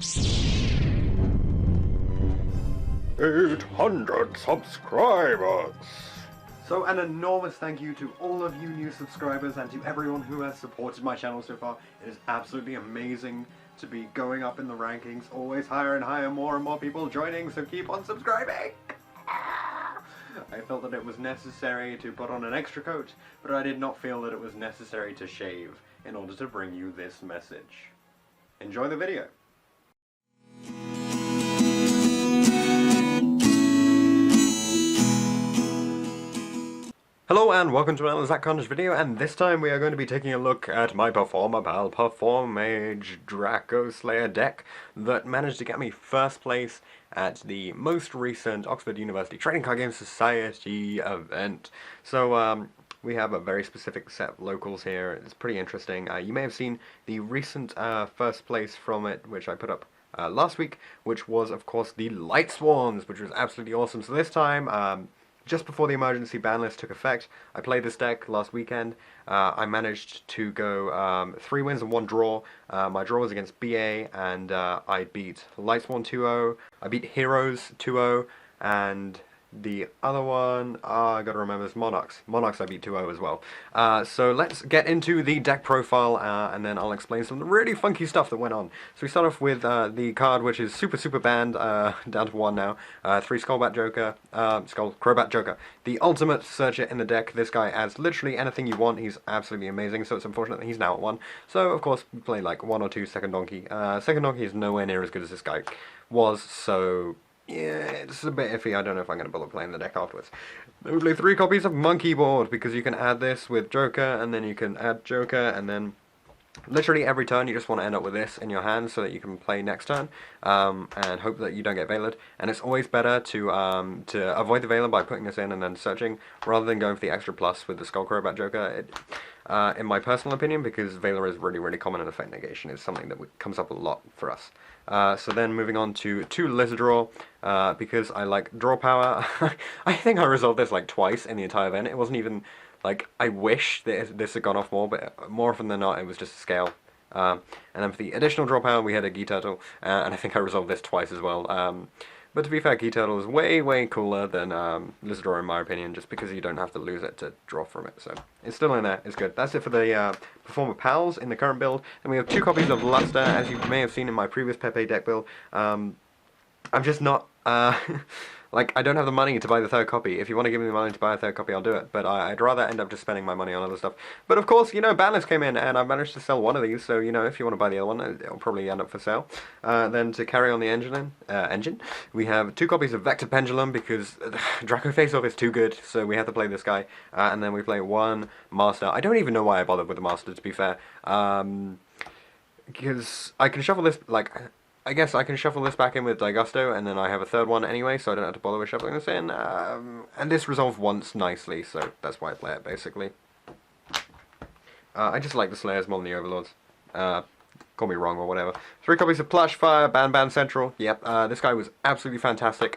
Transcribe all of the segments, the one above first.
800 subscribers! So an enormous thank you to all of you new subscribers and to everyone who has supported my channel so far. It is absolutely amazing to be going up in the rankings, always higher and higher, more and more people joining, so keep on subscribing! I felt that it was necessary to put on an extra coat, but I did not feel that it was necessary to shave in order to bring you this message. Enjoy the video! Hello and welcome to another Zach Carnage video, and this time we are going to be taking a look at my Performer Pal Performage Draco Slayer deck that managed to get me first place at the most recent Oxford University Trading Card Game Society event. So we have a very specific set of locals here. It's pretty interesting. You may have seen the recent first place from it, which I put up last week, which was of course the Light Swarms, which was absolutely awesome. So this time, just before the emergency ban list took effect, I played this deck last weekend. I managed to go 3 wins and 1 draw. My draw was against BA, and I beat Lightsworn 2-0, I beat Heroes 2-0, and the other one, I gotta remember, this Monarchs. Monarchs I beat 2-0 as well. So let's get into the deck profile, and then I'll explain some of the really funky stuff that went on. So we start off with the card, which is super banned, down to 1 now. 3 Skullbat Joker, Crowbat Joker. The ultimate searcher in the deck. This guy adds literally anything you want. He's absolutely amazing, so it's unfortunate that he's now at 1. So of course, we play like 1 or 2 Second Donkey. Second Donkey is nowhere near as good as this guy was, so yeah, it's a bit iffy. I don't know if I'm going to bother playing the deck afterwards. Then we play 3 copies of Monkey Board, because you can add this with Joker, and then you can add Joker, and then literally every turn you just want to end up with this in your hand so that you can play next turn, and hope that you don't get Veilered. And it's always better to avoid the Veiler by putting this in and then searching, rather than going for the extra plus with the Skullcrobat Joker. In my personal opinion, because Veiler is really common, and effect negation is something that comes up a lot for us. So then moving on to 2 Lizard Draw, because I like draw power. I think I resolved this like twice in the entire event. It wasn't even like, I wish that this had gone off more, but more often than not it was just a scale. And then for the additional draw power we had a Gee Turtle, and I think I resolved this twice as well. But to be fair, Gee Turtle is way cooler than Lizard Draw in my opinion, just because you don't have to lose it to draw from it. So it's still in there, it's good. That's it for the Performer Pals in the current build. Then we have 2 copies of Luster, as you may have seen in my previous PePe deck build. I'm just not, like, I don't have the money to buy the 3rd copy. If you want to give me the money to buy a 3rd copy, I'll do it. But I'd rather end up just spending my money on other stuff. But of course, you know, banlist came in, and I managed to sell 1 of these. So, you know, if you want to buy the other one, it'll probably end up for sale. Then to carry on the engine, we have 2 copies of Vector Pendulum, because Draco Face-Off is too good. So we have to play this guy. And then we play 1 Master. I don't even know why I bothered with the Master, to be fair. Because I can shuffle this, like, I guess I can shuffle this back in with Digusto, and then I have a 3rd one anyway, so I don't have to bother with shuffling this in. And this resolved once nicely, so that's why I play it, basically. I just like the Slayers more than the Overlords. Call me wrong or whatever. 3 copies of Plush Fire, Ban Central. Yep, this guy was absolutely fantastic.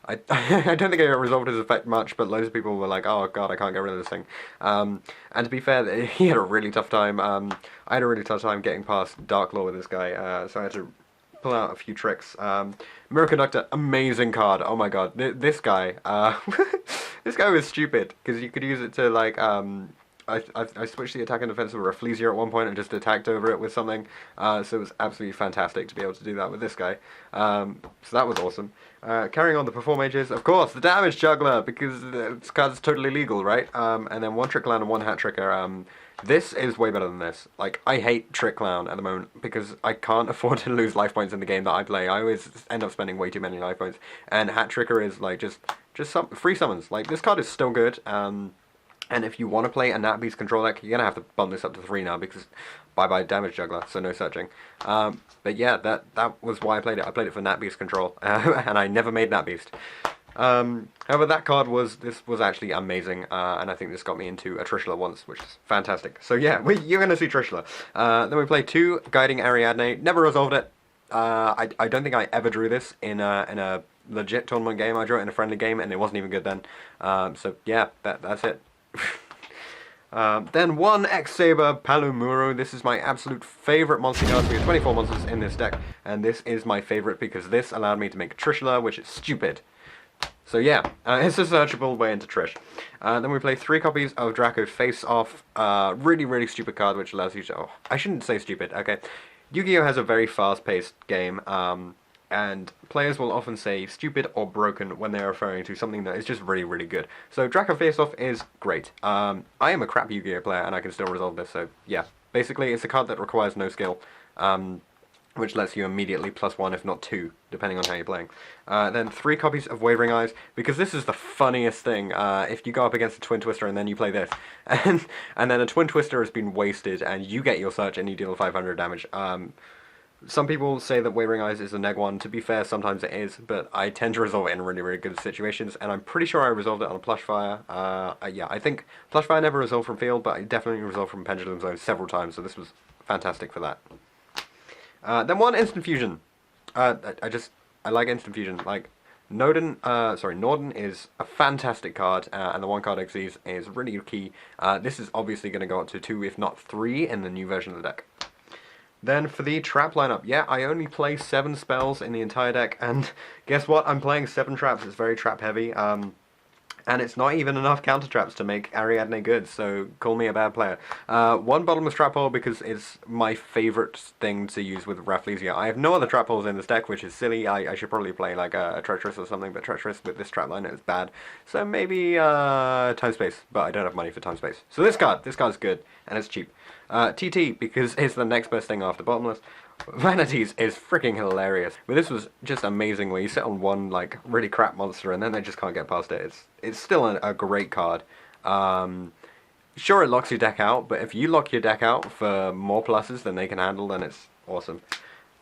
I don't think it resolved his effect much, but loads of people were like, oh god, I can't get rid of this thing. And to be fair, he had a really tough time. I had a really tough time getting past Dark Law with this guy, so I had to pull out a few tricks. Mirror Conductor, amazing card. Oh my god, this guy, this guy was stupid, because you could use it to, like, I switched the attack and defense over a Fleasier at one point and just attacked over it with something, so it was absolutely fantastic to be able to do that with this guy. So that was awesome. Carrying on the Performages, of course, the Damage Juggler, because this card's totally legal, right? And then 1 Trick Clown and 1 Hat Tricker. This is way better than this. Like, I hate Trick Clown at the moment, because I can't afford to lose life points in the game that I play. I always end up spending way too many life points. And Hat Tricker is, like, just some free summons. Like, this card is still good, and if you want to play a Nat Beast control deck, you're going to have to bump this up to 3 now, because bye-bye Damage Juggler, so no searching. But yeah, that was why I played it. I played it for Nat Beast control, and I never made Nat Beast. However, that card was actually amazing, and I think this got me into a Trishula once, which is fantastic. So yeah, you're going to see Trishula. Then we play 2 Guiding Ariadne, never resolved it. I don't think I ever drew this in a legit tournament game. I drew it in a friendly game, and it wasn't even good then. So yeah, that's it. Then one X-Saber Palumuro. This is my absolute favorite monster card. We have 24 monsters in this deck, and this is my favorite because this allowed me to make Trishula, which is stupid. So yeah, it's a searchable way into Trish. Then we play 3 copies of Draco Face Off. Really, really stupid card, which allows you to... Oh, I shouldn't say stupid, okay. Yu-Gi-Oh! Has a very fast-paced game, and players will often say stupid or broken when they're referring to something that is just really, really good. So Draco Face Off is great. I am a crap Yu-Gi-Oh! Player, and I can still resolve this, so yeah. Basically, it's a card that requires no skill. Which lets you immediately +1, if not 2, depending on how you're playing. Then 3 copies of Wavering Eyes, because this is the funniest thing. If you go up against a Twin Twister and then you play this, and then a Twin Twister has been wasted, and you get your search and you deal 500 damage. Some people say that Wavering Eyes is a neg 1. To be fair, sometimes it is, but I tend to resolve it in really, really good situations, and I'm pretty sure I resolved it on a Plush Fire. Yeah, I think Plush Fire never resolved from field, but I definitely resolved from Pendulum Zone several times, so this was fantastic for that. Then one Instant Fusion. I like Instant Fusion. Like, Norden is a fantastic card, and the 1 card Xyz is really key. This is obviously going to go up to 2, if not 3, in the new version of the deck. Then for the trap lineup, yeah, I only play 7 spells in the entire deck, and guess what? I'm playing 7 traps. It's very trap heavy. And it's not even enough counter traps to make Ariadne good, so call me a bad player. 1 bottomless trap hole because it's my favourite thing to use with Rafflesia. I have no other trap holes in this deck, which is silly. I should probably play like a Treacherous or something, but Treacherous with this trap line is bad. So maybe Time Space, but I don't have money for Time Space. So this card's good, and it's cheap. TT, because it's the next best thing after bottomless. Vanities is freaking hilarious. But this was just amazing where you sit on one like really crap monster and then they just can't get past it. It's still a great card. Sure, it locks your deck out, but if you lock your deck out for more pluses than they can handle, then it's awesome.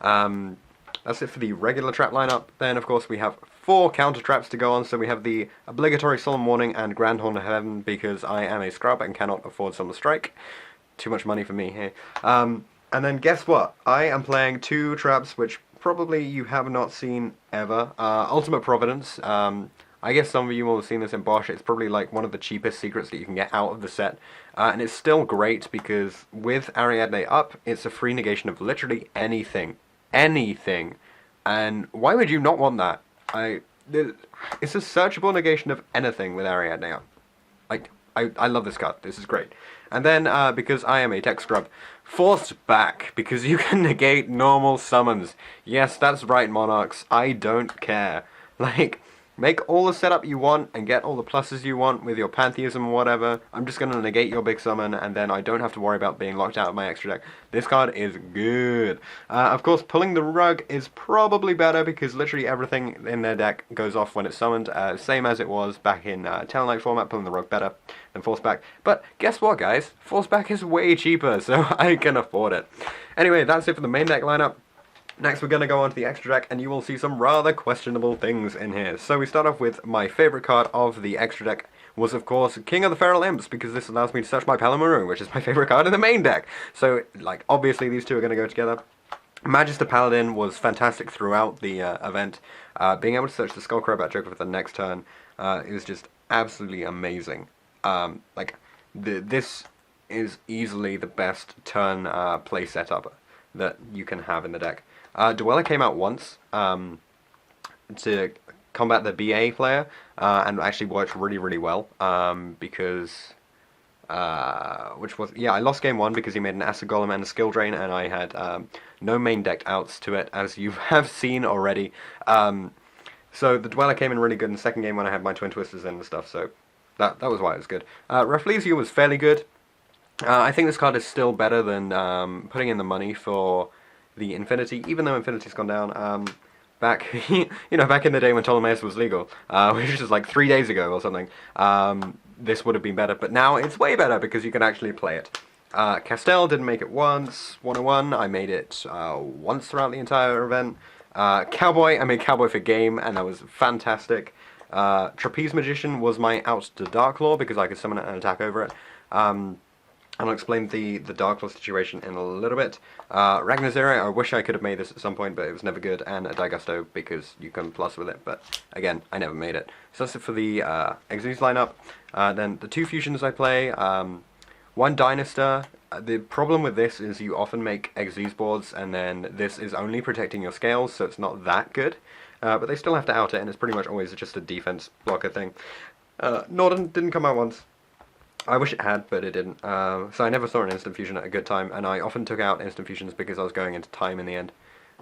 That's it for the regular trap lineup. Then of course we have 4 counter traps to go on. So we have the obligatory Solemn Warning and Grand Horn of Heaven because I am a scrub and cannot afford Summer Strike. Too much money for me here. And then guess what? I am playing 2 traps which probably you have not seen ever. Ultimate Providence. I guess some of you will have seen this in Bosch. It's probably like one of the cheapest secrets that you can get out of the set. And it's still great because with Ariadne up, it's a free negation of literally anything. Anything. And why would you not want that? It's a searchable negation of anything with Ariadne up. Like, I love this card. This is great. And then, because I am a deck scrub, Forced Back, because you can negate normal summons. Yes, that's right, Monarchs. I don't care. Like, make all the setup you want and get all the pluses you want with your Pantheism or whatever. I'm just going to negate your big summon, and then I don't have to worry about being locked out of my extra deck. This card is good. Of course, Pulling the Rug is probably better because literally everything in their deck goes off when it's summoned. Same as it was back in Talonite format, Pulling the Rug better than Force Back. But guess what, guys? Force Back is way cheaper, so I can afford it. Anyway, that's it for the main deck lineup. Next we're going to go on to the extra deck, and you will see some rather questionable things in here. So we start off with my favourite card of the extra deck was, of course, King of the Feral Imps, because this allows me to search my Palomuru, which is my favourite card in the main deck. So, like, obviously these two are going to go together. Magister Paladin was fantastic throughout the event. Being able to search the Skullcrobat Joker for the next turn is just absolutely amazing. This is easily the best turn play setup that you can have in the deck. Dweller came out once to combat the BA player, and actually worked really, really well, because, I lost game 1 because he made an Acid Golem and a Skill Drain, and I had no main decked outs to it, as you have seen already. So the Dweller came in really good in the second game when I had my Twin Twisters in and stuff, so that was why it was good. Rafflesia was fairly good. I think this card is still better than putting in the money for the Infinity, even though Infinity's gone down. Back in the day when Ptolemaeus was legal, which is like 3 days ago or something, this would have been better, but now it's way better because you can actually play it. Castell didn't make it once, 101, I made it once throughout the entire event. Cowboy, I made Cowboy for game, and that was fantastic. Trapeze Magician was my out to Darklaw because I could summon it and attack over it. And I'll explain the Darklaw situation in a little bit. Ragnazera, I wish I could have made this at some point, but it was never good, and a Daigusto because you can plus with it, but again, I never made it. So that's it for the Xyz lineup. Then the 2 fusions I play, One Dynastar. The problem with this is you often make Xyz boards, and then this is only protecting your scales, so it's not that good. But they still have to out it, and it's pretty much always just a defense blocker thing. Norden didn't come out once. I wish it had, but it didn't. So I never saw an instant fusion at a good time, and I often took out instant fusions because I was going into time in the end.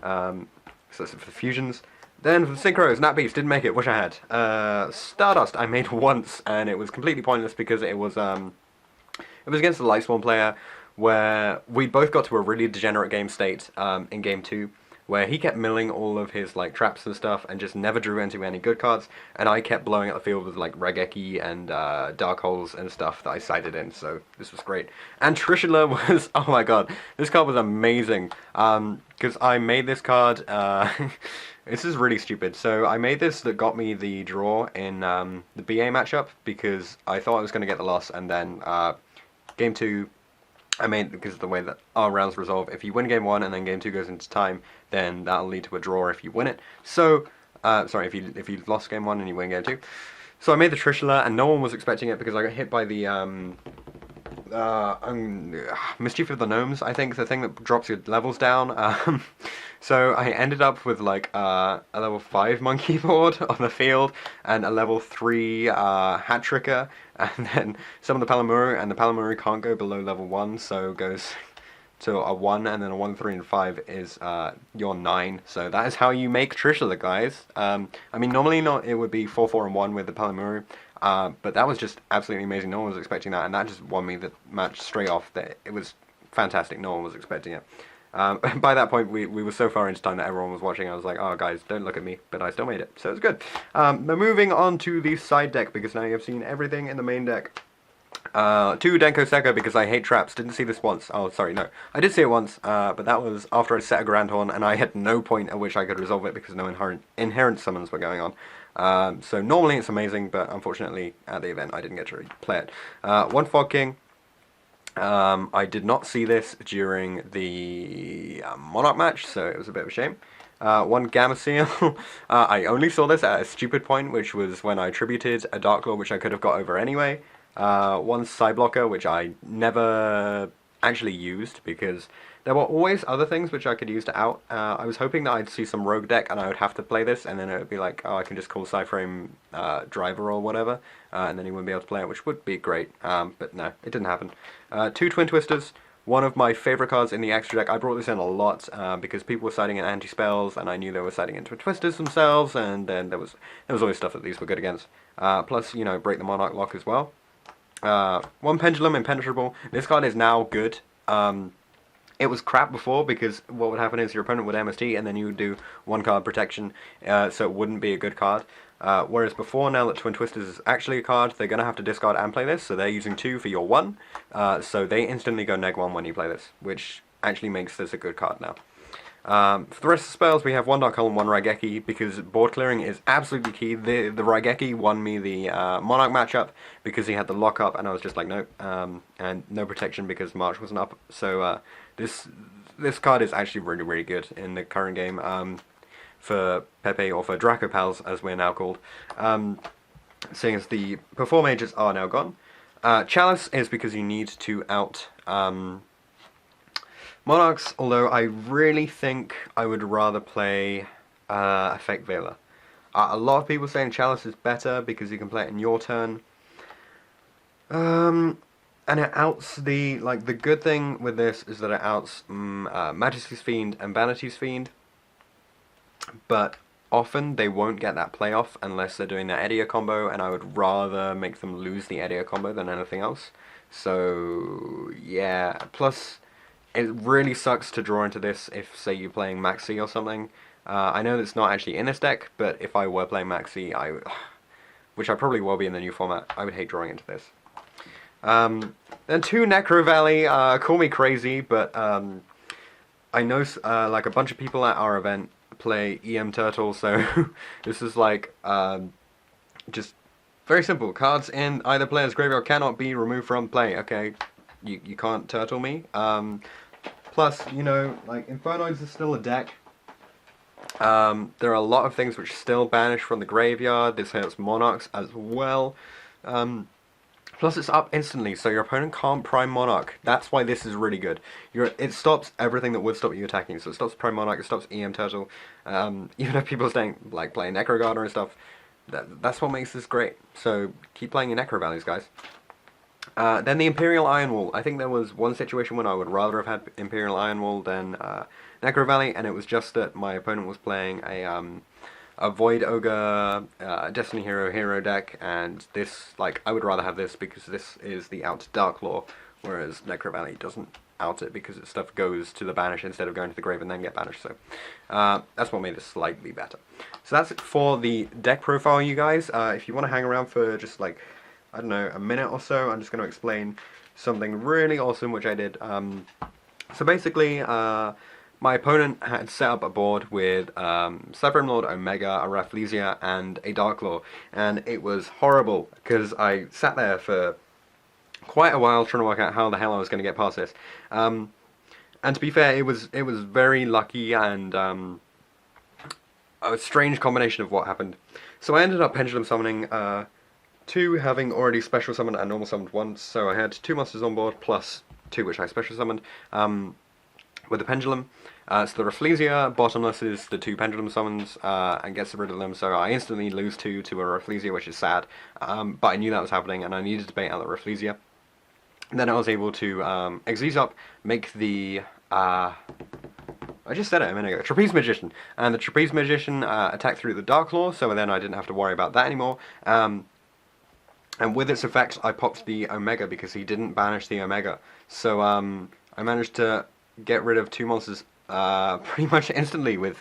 So that's it for the fusions. Then for the synchros, nabbed, didn't make it, wish I had. Stardust I made once, and it was completely pointless because it was against a Lightsworn player, where we both got to a really degenerate game state in game 2, where he kept milling all of his like traps and stuff and just never drew into any good cards, and I kept blowing up the field with like Raigeki and Dracopals and stuff that I sided in, so this was great. And Trishula was, oh my god, this card was amazing, because I made this card, this is really stupid, so I made this that got me the draw in the BA matchup, because I thought I was going to get the loss, and then game 2, I made, because of the way that our rounds resolve, if you win game 1 and then game 2 goes into time, then that'll lead to a draw if you win it. So, sorry, if you lost game 1 and you win game 2. So I made the Trishula, and no one was expecting it because I got hit by the Mischief of the Gnomes, I think, the thing that drops your levels down. So I ended up with like a level 5 monkey board on the field, and a level 3 hat tricker, and then some of the Palamuru, and the Palamuru can't go below level 1, so goes to a 1, and then a 1, 3, and 5 is your 9. So that is how you make Trishula, guys. I mean, normally it would be 4, 4, and 1 with the Palamuru, but that was just absolutely amazing. No one was expecting that, and that just won me the match straight off. It was fantastic. No one was expecting it. By that point, we were so far into time that everyone was watching. I was like, oh guys, don't look at me, but I still made it, so it was good. But moving on to the side deck, because now you've seen everything in the main deck. 2 Denko Seko, because I hate traps. Didn't see this once. Oh, sorry, no. I did see it once, but that was after I set a Grand Horn, and I had no point at which I could resolve it because no inherent summons were going on. So normally it's amazing, but unfortunately at the event I didn't get to play it. 1 Fog King. I did not see this during the Monarch match, so it was a bit of a shame. 1 Gamma Seal. I only saw this at a stupid point, which was when I tributed a Dark Lord, which I could have got over anyway. 1 Side Blocker, which I never actually used, because there were always other things which I could use to out. I was hoping that I'd see some rogue deck and I would have to play this, and then it would be like, oh, I can just call Psyframe Driver or whatever, and then he wouldn't be able to play it, which would be great, but no, it didn't happen. 2 Twin Twisters, one of my favourite cards in the extra deck. I brought this in a lot because people were siding in anti-spells, and I knew they were siding in Twin Twisters themselves, and then there was always stuff that these were good against. Plus, you know, break the Monarch lock as well. 1 Pendulum, Impenetrable. This card is now good. It was crap before, because what would happen is your opponent would MST and then you would do 1 card protection, so it wouldn't be a good card. Whereas before, now that Twin Twisters is actually a card, they're going to have to discard and play this, so they're using 2 for your 1, so they instantly go neg 1 when you play this, which actually makes this a good card now. For the rest of the spells, we have 1 Dark Hole and 1 Raigeki, because board clearing is absolutely key. The Raigeki won me the Monarch matchup because he had the lockup, and I was just like, nope, and no protection because March wasn't up. So this card is actually really, really good in the current game for PePe, or for Dracopals as we're now called, seeing as the Perform Mages are now gone. Chalice is because you need to out Monarchs, although I really think I would rather play Effect Veiler. A lot of people saying Chalice is better because you can play it in your turn. And it outs the good thing with this is that it outs Majesty's Fiend and Vanity's Fiend, but often they won't get that playoff unless they're doing their Edia combo, and I would rather make them lose the Edia combo than anything else. So yeah, plus it really sucks to draw into this if, say, you're playing Maxi or something. I know that's not actually in this deck, but if I were playing Maxi, which I probably will be in the new format, I would hate drawing into this. Then 2 Necro Valley. Call me crazy, but I know like a bunch of people at our event play EM Turtle, so this is like just very simple. Cards in either player's graveyard cannot be removed from play. Okay, you can't turtle me. Plus, you know, like, Infernoids is still a deck. There are a lot of things which still banish from the graveyard. This hurts Monarchs as well. Plus Plus it's up instantly, so your opponent can't Prime Monarch. That's why this is really good. It stops everything that would stop you attacking. So it stops Prime Monarch, it stops EM Turtle. Even if people are staying, like, playing Necro Gardener and stuff, that's what makes this great. So keep playing your Necro Valleys, guys. Then the Imperial Iron Wall. I think there was one situation when I would rather have had Imperial Iron Wall than Necro Valley, and it was just that my opponent was playing a Void Ogre, Destiny Hero deck, and this, like, I would rather have this because this is the out Dark Law, whereas Necro Valley doesn't out it because its stuff goes to the banish instead of going to the grave and then get banished, so that's what made this slightly better. So that's it for the deck profile, you guys. If you want to hang around for just, like, I don't know, a minute or so, I'm just going to explain something really awesome which I did. So basically, my opponent had set up a board with Cyberm Lord, Omega, a Rafflesia, and a Dark Law, and it was horrible because I sat there for quite a while trying to work out how the hell I was going to get past this. And to be fair, it was very lucky and a strange combination of what happened. So I ended up pendulum summoning 2, having already special summoned and normal summoned once, so I had 2 monsters on board plus 2 which I special summoned with the pendulum. So the Rafflesia bottomlesses the 2 pendulum summons and gets rid of them, so I instantly lose 2 to a Rafflesia, which is sad, but I knew that was happening and I needed to bait out the Rafflesia. And then I was able to Xyz up, make the I just said it a minute ago, Trapeze Magician, and the Trapeze Magician attacked through the Dark Law, so then I didn't have to worry about that anymore. And with its effect, I popped the Omega because he didn't banish the Omega. So I managed to get rid of 2 monsters pretty much instantly with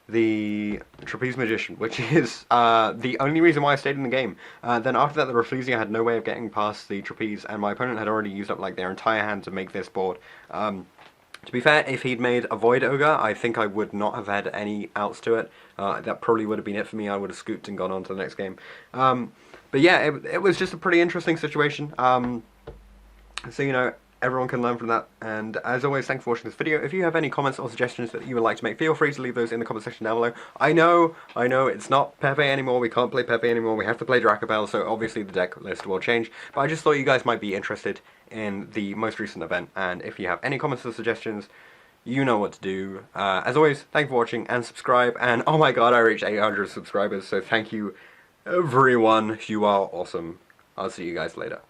the Trapeze Magician, which is the only reason why I stayed in the game. Then after that, the Rafflesia had no way of getting past the Trapeze, and my opponent had already used up, like, their entire hand to make this board. To be fair, if he'd made a Void Ogre, I think I would not have had any outs to it. That probably would have been it for me. I would have scooped and gone on to the next game. But yeah, it was just a pretty interesting situation. So, you know, everyone can learn from that. And as always, thanks for watching this video. If you have any comments or suggestions that you would like to make, feel free to leave those in the comment section down below. I know, it's not PePe anymore. We can't play PePe anymore. We have to play Dracopals, so obviously the deck list will change. But I just thought you guys might be interested in the most recent event. And if you have any comments or suggestions, you know what to do. As always, thanks for watching and subscribe. And oh my god, I reached 800 subscribers, so thank you everyone. You are awesome. I'll see you guys later.